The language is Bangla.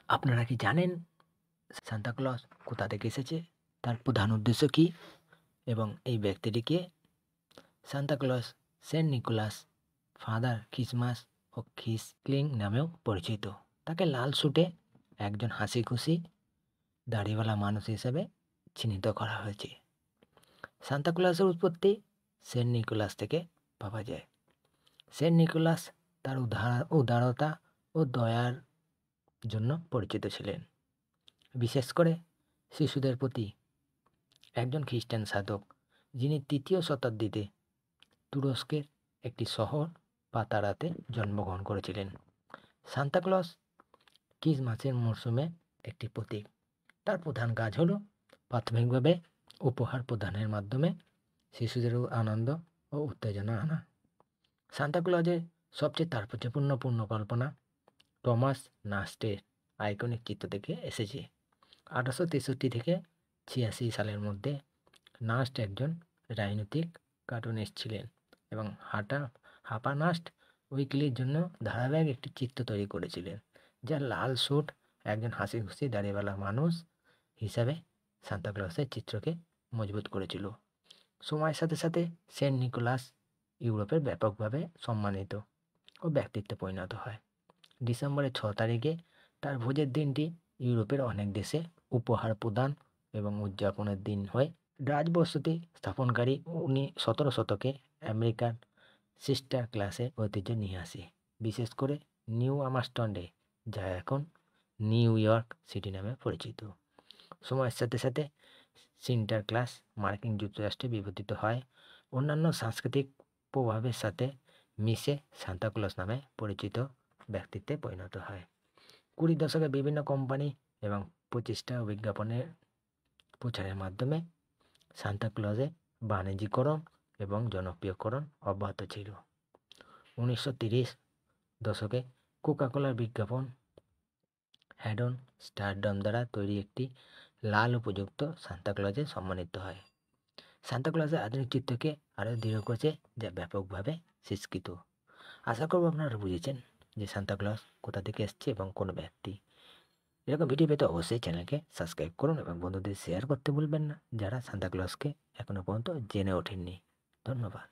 আপনারা কি জানেন সান্তা ক্লজ কোথা থেকে এসেছে, তার প্রধান উদ্দেশ্য কী এবং এই ব্যক্তিটি কে? Santa Claus Saint Nicholas, Father Christmas ও খ্রিসলিং নামেও পরিচিত। তাকে লাল স্যুটে একজন হাসিখুশি দাড়িওয়ালা মানুষ হিসেবে চিহ্নিত করা হয়েছে। সান্তা ক্লজের উৎপত্তি সেন্ট নিকোলাস থেকে পাওয়া যায়। সেন্ট নিকোলাস তার উদারতা ও দয়ার জন্য পরিচিত ছিলেন, বিশেষ করে শিশুদের প্রতি। একজন খ্রিস্টান সাধক, যিনি ৩য় শতাব্দীতে তুরস্কের একটি শহর পাতারাতে জন্মগ্রহণ করেছিলেন। সান্তা ক্লজ ক্রিসমাসের মরশুমে একটি প্রতীক। তার প্রধান কাজ হলো প্রাথমিকভাবে উপহার প্রদানের মাধ্যমে শিশুদের আনন্দ ও উত্তেজনা আনা। সান্তা ক্লজের সবচেয়ে তাৎপর্যপূর্ণ পরিকল্পনা টমাস নাস্টের আইকনিক চিত্র থেকে এসেছে। 1863 থেকে 86 সালের মধ্যে নাস্ট একজন রাজনৈতিক কার্টুনিস্ট ছিলেন এবং হাপা নাস্ট উইকলির জন্য ধারাবাহিক একটি চিত্র তৈরি করেছিলেন, যা লাল স্যুট একজন হাসি খুশি দাড়িওয়ালা মানুষ হিসাবে সান্তা ক্লজের চিত্রকে মজবুত করেছিল। সময়ের সাথে সাথে সেন্ট নিকোলাস ইউরোপের ব্যাপকভাবে সম্মানিত ও ব্যক্তিত্বে পরিণত হয়। ডিসেম্বরের 6 তারিখে তার ভোজের দিনটি ইউরোপের অনেক দেশে উপহার প্রদান এবং উদযাপনের দিন হয়। রাজবসতি স্থাপনকারী 17 শতকে আমেরিকান সিস্টার ক্লাসের ঐতিহ্য নিয়ে আসে, বিশেষ করে নিউ আমস্টারডে, যা এখন নিউ ইয়র্ক সিটি নামে পরিচিত। সময়ের সাথে সাথে সিন্টার ক্লাস মার্কিন যুক্তরাষ্ট্রে বিবর্তিত হয়, অন্যান্য সাংস্কৃতিক প্রভাবের সাথে মিশে সান্তা ক্লজ নামে পরিচিত ব্যক্তিত্বে পরিণত হয়। 20 দশকে বিভিন্ন কোম্পানি এবং প্রচেষ্টা ও বিজ্ঞাপনের প্রচারের মাধ্যমে সান্তা ক্লজের বাণিজ্যিকরণ এবং জনপ্রিয়করণ অব্যাহত ছিল। 1930 দশকে কোকা-কোলার বিজ্ঞাপন হ্যাডন স্টারডম দ্বারা তৈরি একটি লাল উপযুক্ত সান্তা ক্লজে সম্মানিত হয়। সান্তা ক্লজের আধুনিক চিত্রকে আরও দৃঢ় করেছে, যা ব্যাপকভাবে স্বীকৃত। আশা করব আপনারা বুঝেছেন যে সান্তা ক্লজ কোথা থেকে এসছে এবং কোন ব্যক্তি। এরকম ভিডিও পেতে অবশ্যই চ্যানেলকে সাবস্ক্রাইব করুন এবং বন্ধুদের শেয়ার করতে ভুলবেন না, যারা সান্তা ক্লজকে এখনো পর্যন্ত জেনে ওঠেননি। ধন্যবাদ।